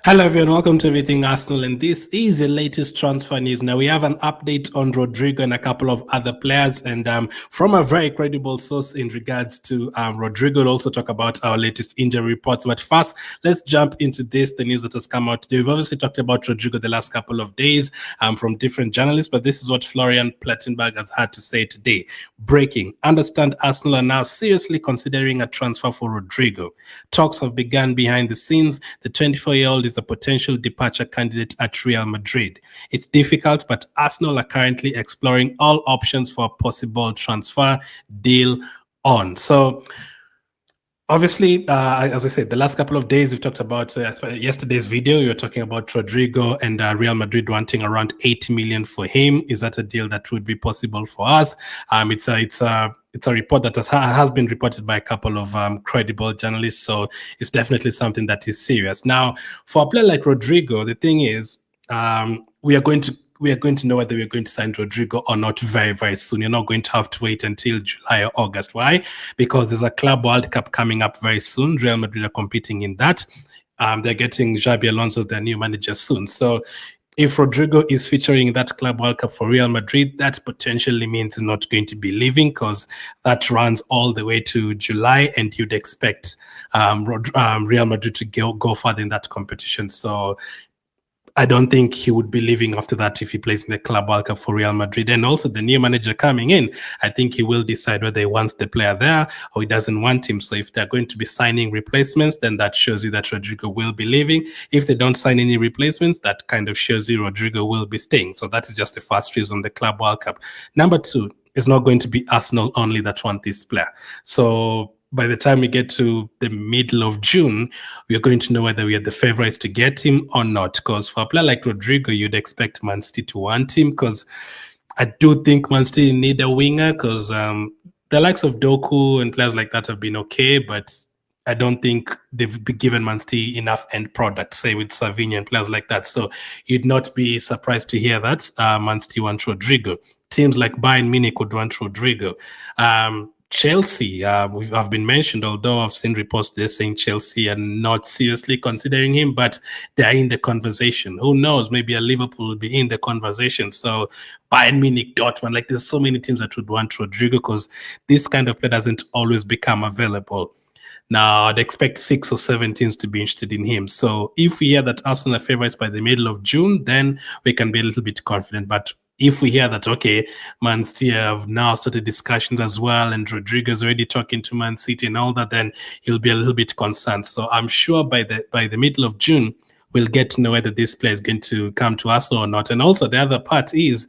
Hello everyone, welcome to Everything Arsenal, and this is the latest transfer news. Now we have an update on Rodrygo and a couple of other players, and from a very credible source in regards to Rodrygo, we'll also talk about our latest injury reports. But first, let's jump into the news that has come out today. We've obviously talked about Rodrygo the last couple of days from different journalists, but this is what Florian Plettenberg has had to say today. Breaking: understand Arsenal are now seriously considering a transfer for Rodrygo. Talks have begun behind the scenes. The 24-year-old is a potential departure candidate at Real Madrid. It's difficult, but Arsenal are currently exploring all options for a possible transfer deal on. So, obviously, as I said, the last couple of days we've talked about yesterday's video. We were talking about Rodrygo and Real Madrid wanting around 80 million for him. Is that a deal that would be possible for us? It's a report that has been reported by a couple of credible journalists, so it's definitely something that is serious. Now, for a player like Rodrygo, the thing is, we are going to know whether we're going to sign Rodrygo or not very, very soon. You're not going to have to wait until July or August. Why? Because there's a Club World Cup coming up very soon. Real Madrid are competing in that. They're getting Xabi Alonso as their new manager soon. So if Rodrygo is featuring in that Club World Cup for Real Madrid, that potentially means he's not going to be leaving, because that runs all the way to July, and you'd expect Real Madrid to go further in that competition. So I don't think he would be leaving after that if he plays in the Club World Cup for Real Madrid. And also the new manager coming in, I think he will decide whether he wants the player there or he doesn't want him. So if they're going to be signing replacements, then that shows you that Rodrygo will be leaving. If they don't sign any replacements, that kind of shows you Rodrygo will be staying. So that is just the first reason, the Club World Cup. Number two, it's not going to be Arsenal only that want this player. So by the time we get to the middle of June, we're going to know whether we are the favorites to get him or not. Because for a player like Rodrygo, you'd expect Man City to want him, because I do think Man City need a winger, because the likes of Doku and players like that have been okay, but I don't think they've given Man City enough end product, say with Savinho and players like that. So you'd not be surprised to hear that Man City want Rodrygo. Teams like Bayern Munich would want Rodrygo. Chelsea, have been mentioned, although I've seen reports they're saying Chelsea are not seriously considering him, but they're in the conversation. Who knows? Maybe a Liverpool will be in the conversation. So Bayern Munich, Dortmund, like there's so many teams that would want Rodrygo, because this kind of player doesn't always become available. Now, I'd expect 6 or 7 teams to be interested in him. So if we hear that Arsenal are favorites by the middle of June, then we can be a little bit confident. But if we hear that, okay, Man City have now started discussions as well, and Rodrygo's already talking to Man City and all that, then he'll be a little bit concerned. So I'm sure by the middle of June, we'll get to know whether this player is going to come to us or not. And also the other part is,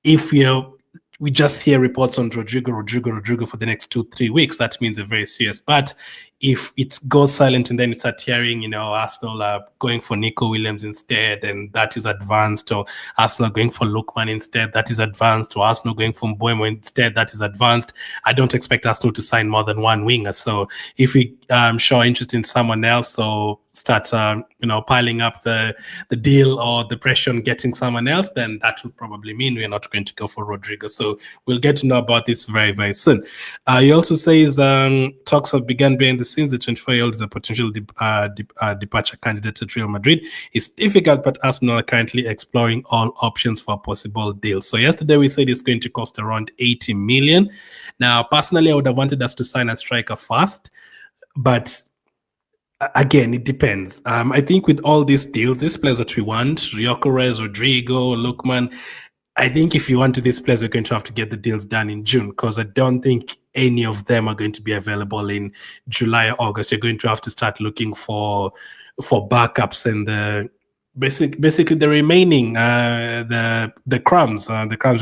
if we just hear reports on Rodrygo for the next 2-3 weeks, that means a very serious. But if it goes silent and then you start hearing, Arsenal are going for Nico Williams instead, and that is advanced, or Arsenal are going for Lookman instead, that is advanced, or Arsenal going for Mbeumo instead, that is advanced, I don't expect Arsenal to sign more than one winger. So if we show interest in someone else, or start piling up the deal or the pressure on getting someone else, then that will probably mean we're not going to go for Rodrygo. So we'll get to know about this very, very soon. He also says talks have begun behind the scenes. The 24-year-old is a potential departure candidate at Real Madrid. It's difficult, but Arsenal are currently exploring all options for a possible deal. So yesterday we said it's going to cost around 80 million. Now, personally, I would have wanted us to sign a striker first, but again, it depends. I think with all these deals, these players that we want, Gyökeres, Rodrygo, Lookman, I think if you want these players, you're going to have to get the deals done in June, because I don't think any of them are going to be available in July or August. You're going to have to start looking for backups and basically the remaining the crumbs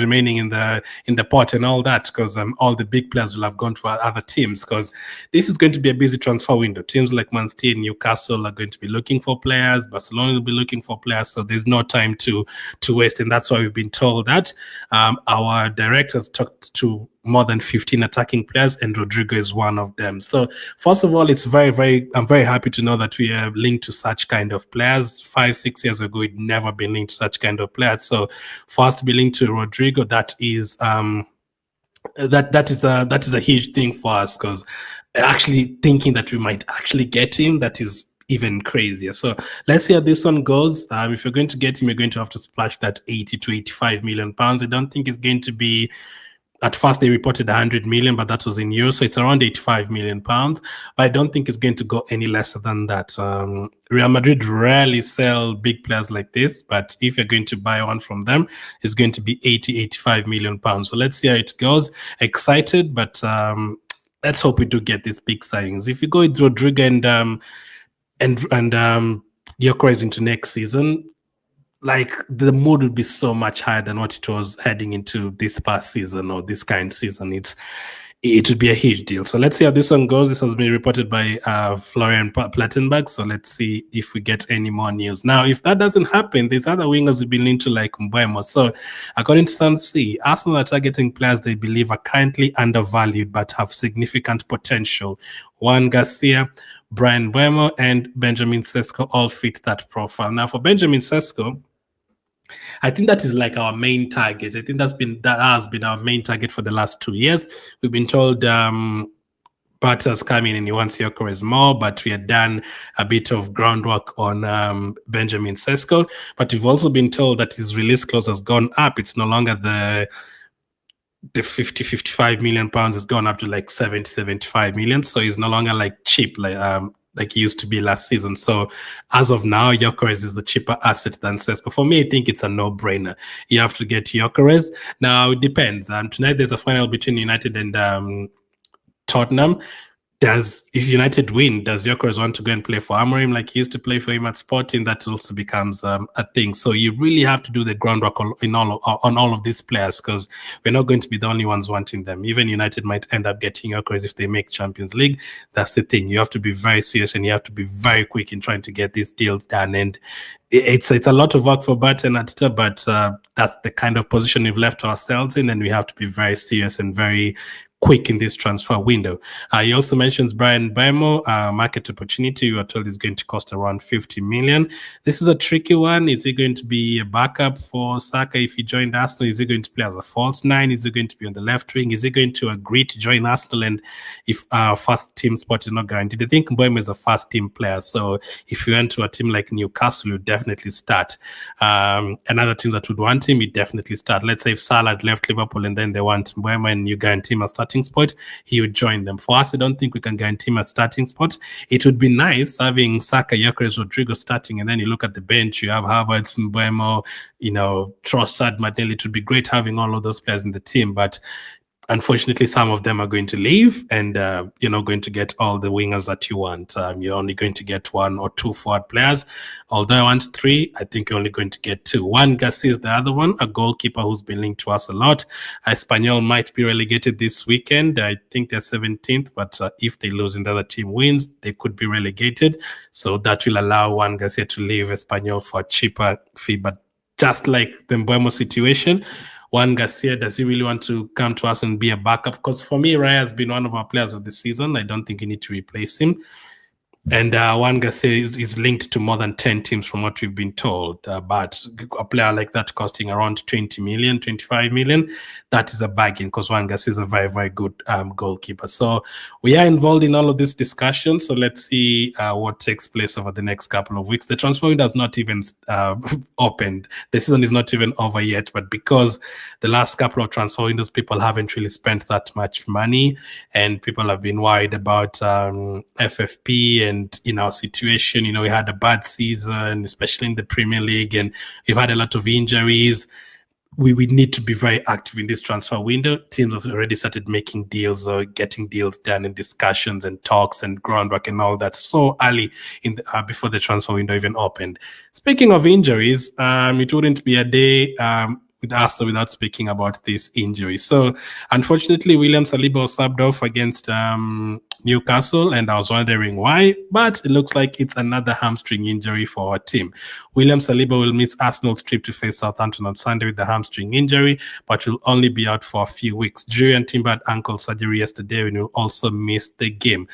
remaining in the pot and all that, because all the big players will have gone to other teams, because this is going to be a busy transfer window. Teams like Man City and Newcastle are going to be looking for players. Barcelona will be looking for players, so there's no time to waste. And that's why we've been told that our directors talked to more than 15 attacking players, and Rodrygo is one of them. So first of all, I'm very happy to know that we are linked to such kind of players. 5-6 years ago, we'd never been linked to such kind of players. So for us to be linked to Rodrygo, that is a huge thing for us, because actually thinking that we might actually get him, that is even crazier. So let's see how this one goes. If you're going to get him, you're going to have to splash that 80 to 85 million pounds. I don't think it's going to be. At first, they reported 100 million, but that was in euros, so it's around 85 million pounds. But I don't think it's going to go any lesser than that. Real Madrid rarely sell big players like this, but if you're going to buy one from them, it's going to be 80, 85 million pounds. So let's see how it goes. Excited, but let's hope we do get these big signings. If you go with Rodrygo and Gyökeres into next season, like the mood would be so much higher than what it was heading into this past season or this kind of season. It would be a huge deal. So let's see how this one goes. This has been reported by Florian Plattenberg. So let's see if we get any more news. Now, if that doesn't happen, there's other wingers who've been linked to like Mbeumo. So according to some C, Arsenal are targeting players they believe are currently undervalued but have significant potential. Joan Garcia, Bryan Mbeumo, and Benjamin Sesko all fit that profile. Now, for Benjamin Sesko, I think that is like our main target. I think that has been our main target for the last 2 years. We've been told Barta's coming and he wants Gyökeres more, but we had done a bit of groundwork on Benjamin Sesko. But we've also been told that his release clause has gone up. It's no longer the 50, 55 million pounds has gone up to like 70, 75 million. So he's no longer like cheap, like he used to be last season. So as of now, Gyökeres is a cheaper asset than Sesko. For me, I think it's a no-brainer. You have to get Gyökeres. Now, it depends. Tonight, there's a final between United and Tottenham. If United win, does Gyökeres want to go and play for Amorim like he used to play for him at Sporting? That also becomes a thing. So you really have to do the groundwork on all of these players, because we're not going to be the only ones wanting them. Even United might end up getting Gyökeres if they make Champions League. That's the thing. You have to be very serious and you have to be very quick in trying to get these deals done. And it's a lot of work for Barton and Atita, but that's the kind of position we've left ourselves in, and we have to be very serious and very quick in this transfer window. He also mentions Bryan Mbeumo, market opportunity. You are told is going to cost around 50 million. This is a tricky one. Is he going to be a backup for Saka if he joined Arsenal? Is he going to play as a false nine? Is he going to be on the left wing? Is he going to agree to join Arsenal? And if our first team spot is not guaranteed, I think Mbeumo is a first team player. So if you went to a team like Newcastle, you'd definitely start. Another team that would want him, he'd definitely start. Let's say if Salah had left Liverpool and then they want Mbeumo and you guarantee him a starting spot, he would join them. For us, I don't think we can guarantee him a starting spot. It would be nice having Saka, Gyökeres, Rodrygo starting, and then you look at the bench, you have Havertz, Mbeumo, Trossard, Martinelli. It would be great having all of those players in the team, but unfortunately, some of them are going to leave, and you're not going to get all the wingers that you want. You're only going to get one or two forward players. Although I want three, I think you're only going to get two. One, Garcia is the other one, a goalkeeper who's been linked to us a lot. Espanyol might be relegated this weekend. I think they're 17th, but if they lose and the other team wins, they could be relegated. So that will allow Juan Garcia to leave Espanyol for a cheaper fee. But just like the Mbeumo situation, Juan Garcia, does he really want to come to us and be a backup? Because for me, Raya has been one of our players of the season. I don't think you need to replace him. And Juan Garcia is linked to more than 10 teams from what we've been told. But a player like that costing around 20 million, 25 million, that is a bargain, because Juan Garcia is a very, very good goalkeeper. So we are involved in all of this discussion. So let's see what takes place over the next couple of weeks. The transfer window has not even opened. The season is not even over yet. But because the last couple of transfer windows, people haven't really spent that much money, and people have been worried about FFP and in our situation, we had a bad season, especially in the Premier League, and we've had a lot of injuries. We need to be very active in this transfer window. Teams have already started making deals or getting deals done, and discussions and talks and groundwork and all that so early in before the transfer window even opened. Speaking of injuries, it wouldn't be a day with Arsenal without speaking about this injury. So unfortunately, William Saliba was subbed off against Newcastle, and I was wondering why, but it looks like it's another hamstring injury for our team. William Saliba will miss Arsenal's trip to face Southampton on Sunday with the hamstring injury, but will only be out for a few weeks. Jurrien Timber had ankle surgery yesterday and will also miss the game.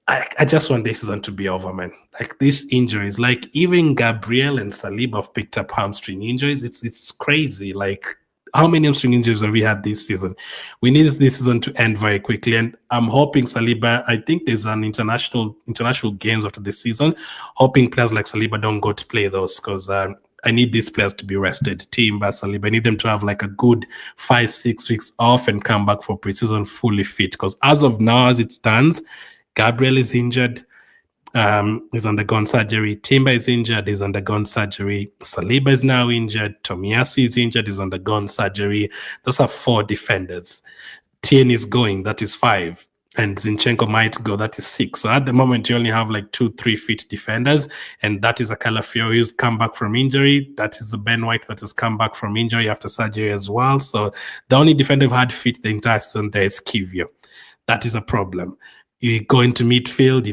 I just want this season to be over, man. Like, these injuries, like even Gabriel and Saliba have picked up hamstring injuries. It's crazy. Like, how many hamstring injuries have we had this season? We need this season to end very quickly, and I'm hoping Saliba. I think there's an international games after this season. Hoping players like Saliba don't go to play those, because I need these players to be rested. Timber, Saliba, I need them to have like a good 5-6 weeks off and come back for preseason fully fit. Because as of now, as it stands, Gabriel is injured. He's undergone surgery. Timber is injured. He's undergone surgery. Saliba is now injured. Tomiyasu is injured. He's undergone surgery. Those are 4 defenders. Tien is going. That is 5. And Zinchenko might go. That is 6. So at the moment, you only have like 2-3 fit defenders. And that is a Calafiori who's come back from injury. That is a Ben White that has come back from injury after surgery as well. So the only defender who had fit the entire season there is Kivio. That is a problem. You go into midfield,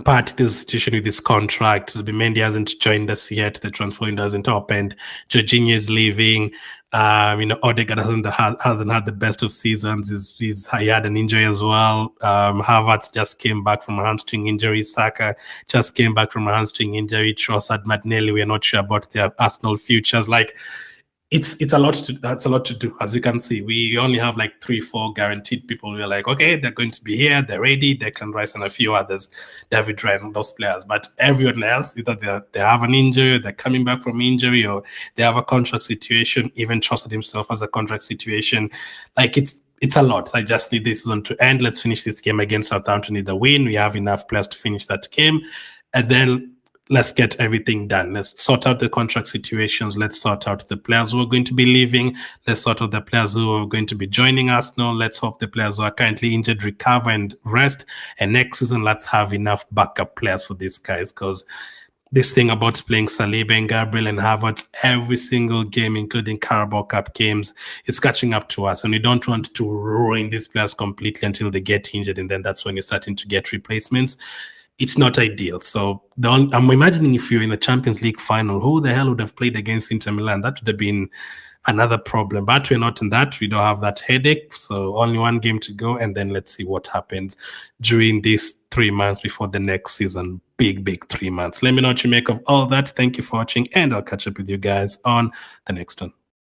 part of the situation with this contract. Mendy hasn't joined us yet. The transfer window hasn't opened. Jorginho is leaving. Odegaard hasn't had the best of seasons. He had an injury as well. Havertz just came back from a hamstring injury. Saka just came back from a hamstring injury. Trossard, Martinelli, we're not sure about their Arsenal futures. Like, it's a lot to do. As you can see, we only have like 3-4 guaranteed people. We're like, okay, they're going to be here, they're ready. Declan Rice and a few others, David Ryan, those players. But everyone else, either they have an injury, they're coming back from injury, or they have a contract situation. Even Trossard himself has a contract situation. Like, it's a lot. I just need this season to end. Let's finish this game against Southampton with a win. We have enough players to finish that game, and then let's get everything done. Let's sort out the contract situations. Let's sort out the players who are going to be leaving. Let's sort out the players who are going to be joining us now. Let's hope the players who are currently injured recover and rest. And next season, let's have enough backup players for these guys, because this thing about playing Saliba and Gabriel and Havertz every single game, including Carabao Cup games, it's catching up to us. And we don't want to ruin these players completely until they get injured. And then that's when you're starting to get replacements. It's not ideal. So I'm imagining if you're in the Champions League final, who the hell would have played against Inter Milan? That would have been another problem. But we're not in that. We don't have that headache. So only one game to go. And then let's see what happens during these 3 months before the next season. Big 3 months. Let me know what you make of all that. Thank you for watching, and I'll catch up with you guys on the next one.